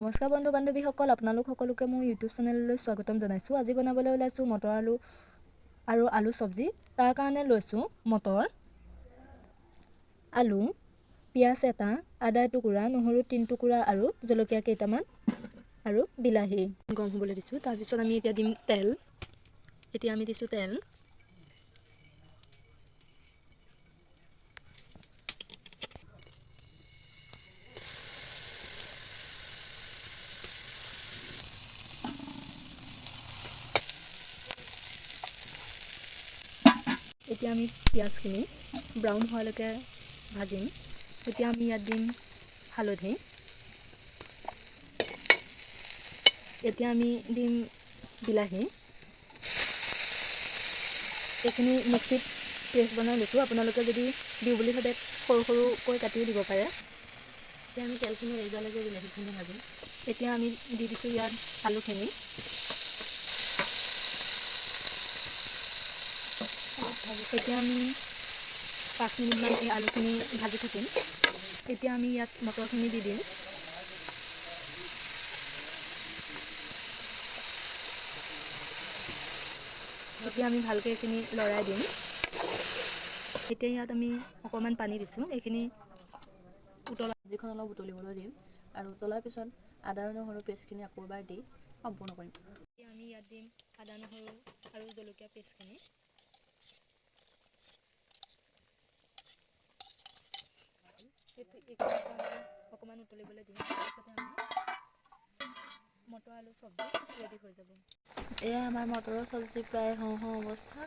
নমস্কাৰ বন্ধু বান্ধৱীসকল, আপোনালোক সকলোকে মই ইউটিউব চেনেললৈ স্বাগতম জনাইছোঁ। আজি বনাবলৈ ওলাইছোঁ মটৰ আৰু আলু চব্জি। তাৰ কাৰণে লৈছোঁ মটৰ, আলু, পিঁয়াজ এটা, আদা এটুকুৰা, নহৰু 3 টুকুৰা আৰু জলকীয়া কেইটামান আৰু বিলাহী গৰম হ'বলৈ দিছোঁ। তাৰপিছত আমি এতিয়া দিম তেল। এতিয়া আমি দিছোঁ তেল। এতিয়া আমি পিঁয়াজখিনি ব্ৰাউন হোৱালৈকে ভাজিম। এতিয়া আমি ইয়াত দিম হালধি। এতিয়া আমি দিম বিলাহী। এইখিনি মিক্সিত পেষ্ট বনাই লৈছোঁ। আপোনালোকে যদি দিওঁ বুলি ভাবে সৰু সৰুকৈ কাটিও দিব পাৰে। এতিয়া আমি তেলখিনি এৰি যোৱালৈকে বিলাহীখিনি ভাজিম। এতিয়া আমি দি দিছোঁ ইয়াত আলুখিনি। এতিয়া আমি 5 মিনিটমান এই আলুখিনি ভাজি থাকিম। এতিয়া আমি ইয়াত মটৰখিনি দি দিম। এতিয়া আমি ভালকৈ এইখিনি লৰাই দিম। এতিয়া ইয়াত আমি অকণমান পানী দিছোঁ। এইখিনি যিখন অলপ উতলিবলৈ দিম আৰু উতলাৰ পিছত আদা আৰু নহৰু পেষ্টখিনি আকৌ এবাৰ দি সম্পূৰ্ণ কৰিম। এতিয়া আমি ইয়াত দিম আদা নহৰু আৰু জলকীয়া পেষ্টখিনি। অকণমান উতলিবলৈ দিম। তাৰপিছতে আমি মটৰ আলু চব্জি ৰেডি হৈ যাব। এয়া আমাৰ মটৰৰ চব্জি প্ৰায় হওঁ হওঁ অৱস্থা।